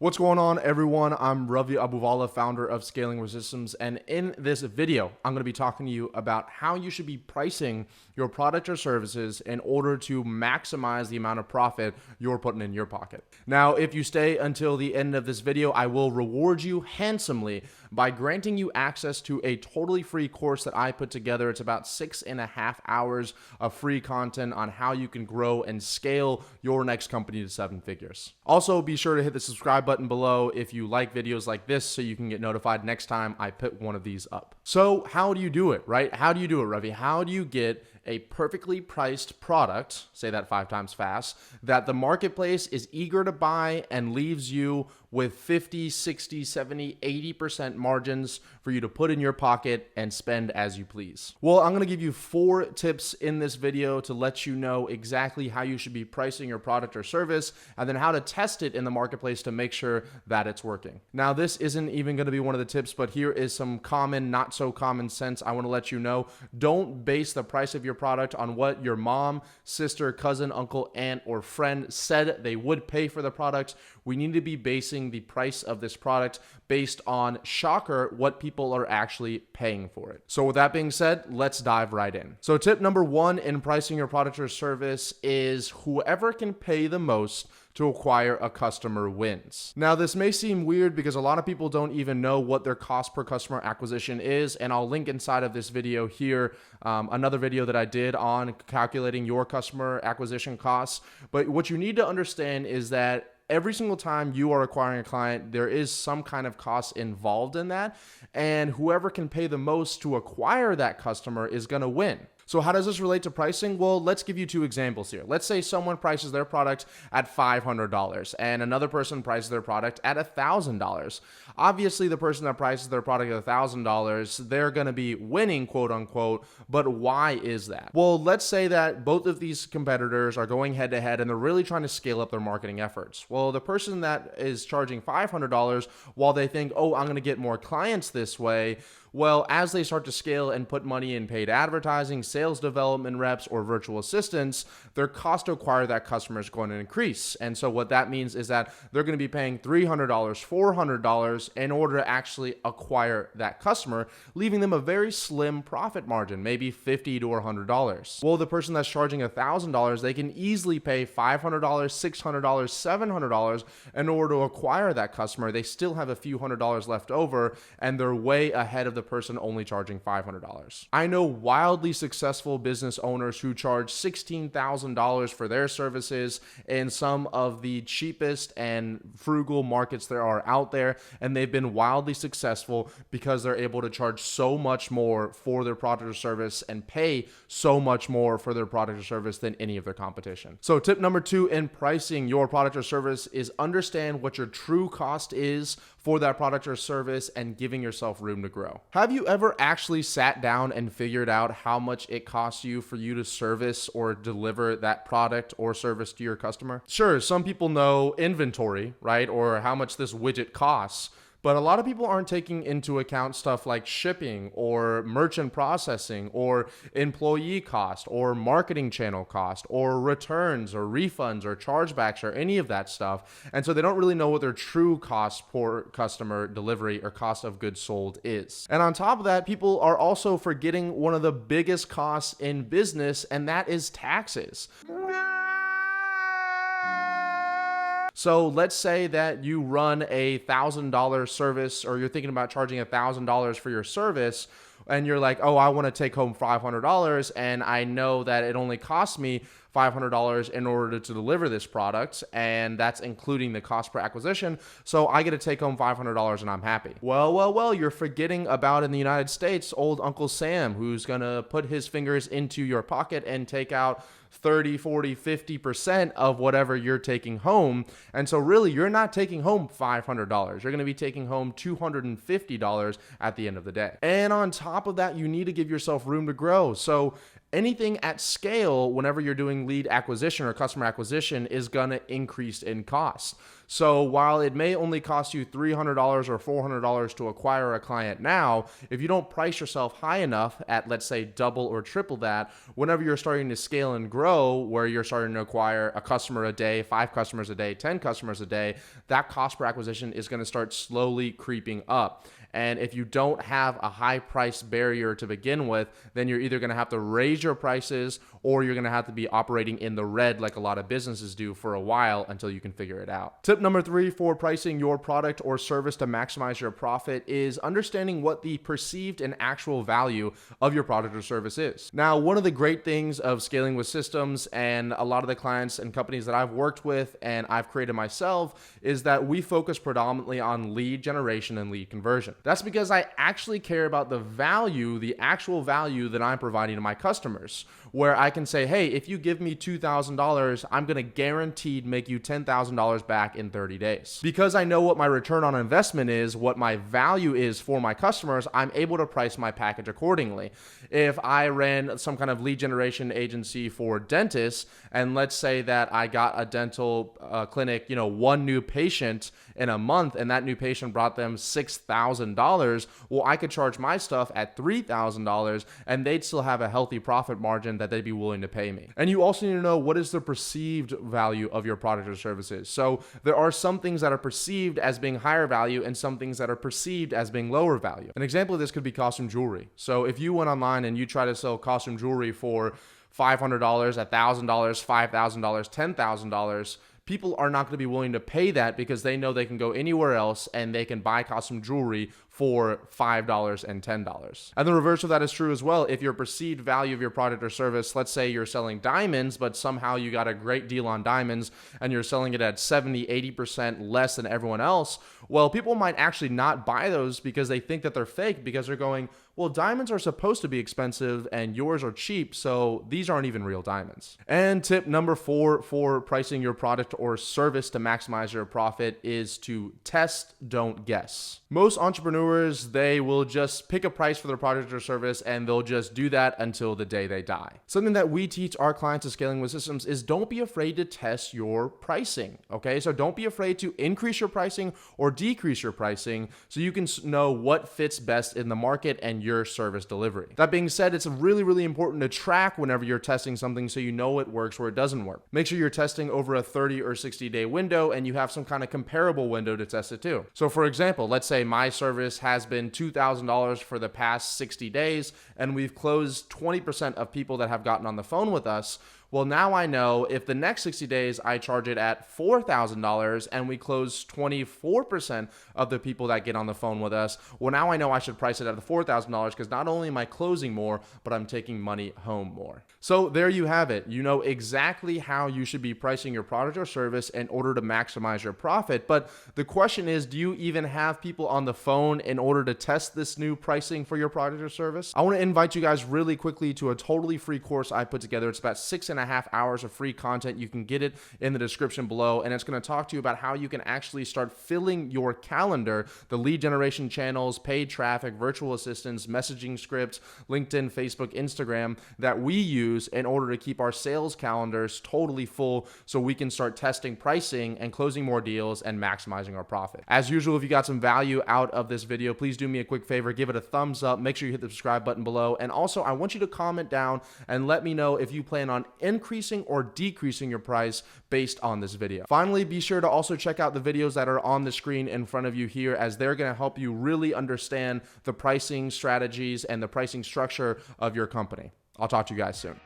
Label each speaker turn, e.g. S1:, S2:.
S1: What's going on, everyone? I'm Ravi Abuvala, founder of Scaling Systems, and in this video, I'm going to be talking to you about how you should be pricing your product or services in order to maximize the amount of profit you're putting in your pocket. Now, if you stay until the end of this video, I will reward you handsomely by granting you access to a totally free course that I put together. It's about 6.5 hours of free content on how you can grow and scale your next company to 7 figures. Also, be sure to hit the subscribe button below if you like videos like this so you can get notified next time I put one of these up. So how do you do it, right? How do you do it, Ravi? How do you get a perfectly priced product, say that 5 times fast, that the marketplace is eager to buy and leaves you with 50, 60, 70, 80% margins for you to put in your pocket and spend as you please? Well, I'm going to give you 4 tips in this video to let you know exactly how you should be pricing your product or service, and then how to test it in the marketplace to make sure that it's working. Now, this isn't even going to be one of the tips, but here is some common, not so common sense I want to let you know. Don't base the price of your product on what your mom, sister, cousin, uncle, aunt, or friend said they would pay for the product. We need to be basing the price of this product based on, shocker, what people are actually paying for it. So with that being said, let's dive right in. So tip number 1 in pricing your product or service is whoever can pay the most to acquire a customer wins. Now, this may seem weird because a lot of people don't even know what their cost per customer acquisition is, and I'll link inside of this video here another video that I did on calculating your customer acquisition costs. But what you need to understand is that every single time you are acquiring a client, there is some kind of cost involved in that, and whoever can pay the most to acquire that customer is going to win. So how does this relate to pricing? Well, let's give you 2 examples here. Let's say someone prices their product at $500 and another person prices their product at $1,000. Obviously, the person that prices their product at $1,000, they're going to be winning, quote unquote, but why is that? Well, let's say that both of these competitors are going head to head and they're really trying to scale up their marketing efforts. Well, the person that is charging $500, while they think, oh, I'm going to get more clients this way, well, as they start to scale and put money in paid advertising, sales development reps, or virtual assistants, their cost to acquire that customer is going to increase. And so what that means is that they're going to be paying $300, $400 in order to actually acquire that customer, leaving them a very slim profit margin, maybe $50 to $100. Well, the person that's charging $1,000, they can easily pay $500, $600, $700 in order to acquire that customer. They still have a few $100s left over, and they're way ahead of the person only charging $500. I know wildly successful business owners who charge $16,000 for their services in some of the cheapest and frugal markets there are out there, and they've been wildly successful because they're able to charge so much more for their product or service and pay so much more for their product or service than any of their competition. So tip number 2 in pricing your product or service is understand what your true cost is for that product or service and giving yourself room to grow. Have you ever actually sat down and figured out how much it costs you for you to service or deliver that product or service to your customer? Sure, some people know inventory, right? Or how much this widget costs. But a lot of people aren't taking into account stuff like shipping or merchant processing or employee cost or marketing channel cost or returns or refunds or chargebacks or any of that stuff. And so they don't really know what their true cost per customer delivery or cost of goods sold is. And on top of that, people are also forgetting one of the biggest costs in business, and that is taxes. So let's say that you run a $1,000 service, or you're thinking about charging $1,000 for your service, and you're like, oh, I want to take home $500, and I know that it only costs me $500 in order to deliver this product, and that's including the cost per acquisition, so I get to take home $500 and I'm happy. Well, you're forgetting about, in the United States, old Uncle Sam, who's gonna put his fingers into your pocket and take out 30, 40, 50% of whatever you're taking home. And so really, you're not taking home $500. You're going to be taking home $250 at the end of the day. And on top of that, you need to give yourself room to grow. So anything at scale, whenever you're doing lead acquisition or customer acquisition, is going to increase in cost. So while it may only cost you $300 or $400 to acquire a client now, if you don't price yourself high enough at, let's say, double or triple that, whenever you're starting to scale and grow, where you're starting to acquire a customer a day, 5 customers a day, 10 customers a day, that cost per acquisition is going to start slowly creeping up. And if you don't have a high price barrier to begin with, then you're either going to have to raise your prices or you're going to have to be operating in the red like a lot of businesses do for a while until you can figure it out. Tip number 3 for pricing your product or service to maximize your profit is understanding what the perceived and actual value of your product or service is. Now, one of the great things of scaling with systems and a lot of the clients and companies that I've worked with and I've created myself is that we focus predominantly on lead generation and lead conversion. That's because I actually care about the value, the actual value that I'm providing to my customers, where I can say, hey, if you give me $2,000, I'm going to guaranteed make you $10,000 back in 30 days. Because I know what my return on investment is, what my value is for my customers, I'm able to price my package accordingly. If I ran some kind of lead generation agency for dentists, and let's say that I got a dental clinic, one new patient in a month, and that new patient brought them $6,000, well, I could charge my stuff at $3,000, and they'd still have a healthy profit margin that they'd be willing to pay me. And you also need to know what is the perceived value of your product or services. So there are some things that are perceived as being higher value and some things that are perceived as being lower value. An example of this could be costume jewelry. So if you went online and you try to sell costume jewelry for $500, $1,000, $5,000, $10,000, people are not going to be willing to pay that because they know they can go anywhere else and they can buy costume jewelry for $5 and $10. And the reverse of that is true as well. If your perceived value of your product or service, let's say you're selling diamonds, but somehow you got a great deal on diamonds and you're selling it at 70, 80% less than everyone else, well, people might actually not buy those because they think that they're fake because they're going, well, diamonds are supposed to be expensive and yours are cheap, so these aren't even real diamonds. And tip number 4 for pricing your product or service to maximize your profit is to test, don't guess. Most entrepreneurs, they will just pick a price for their product or service and they'll just do that until the day they die. Something that we teach our clients at Scaling with Systems is don't be afraid to test your pricing, okay? So don't be afraid to increase your pricing or decrease your pricing so you can know what fits best in the market and your service delivery. That being said, it's really, really important to track whenever you're testing something so you know it works or it doesn't work. Make sure you're testing over a 30 or 60 day window and you have some kind of comparable window to test it to. So for example, let's say my service has been $2,000 for the past 60 days and we've closed 20% of people that have gotten on the phone with us. Well, now I know if the next 60 days I charge it at $4,000 and we close 24% of the people that get on the phone with us, well, now I know I should price it at the $4,000 because not only am I closing more, but I'm taking money home more. So there you have it. You know exactly how you should be pricing your product or service in order to maximize your profit. But the question is, do you even have people on the phone in order to test this new pricing for your product or service? I want to invite you guys really quickly to a totally free course I put together. It's about 6.5 hours of free content. You can get it in the description below, and it's going to talk to you about how you can actually start filling your calendar, the lead generation channels, paid traffic, virtual assistants, messaging scripts, LinkedIn, Facebook, Instagram that we use in order to keep our sales calendars totally full so we can start testing pricing and closing more deals and maximizing our profit. As usual, if you got some value out of this video, please do me a quick favor, give it a thumbs up, make sure you hit the subscribe button below, and also I want you to comment down and let me know if you plan on increasing or decreasing your price based on this video. Finally, be sure to also check out the videos that are on the screen in front of you here, as they're going to help you really understand the pricing strategies and the pricing structure of your company. I'll talk to you guys soon.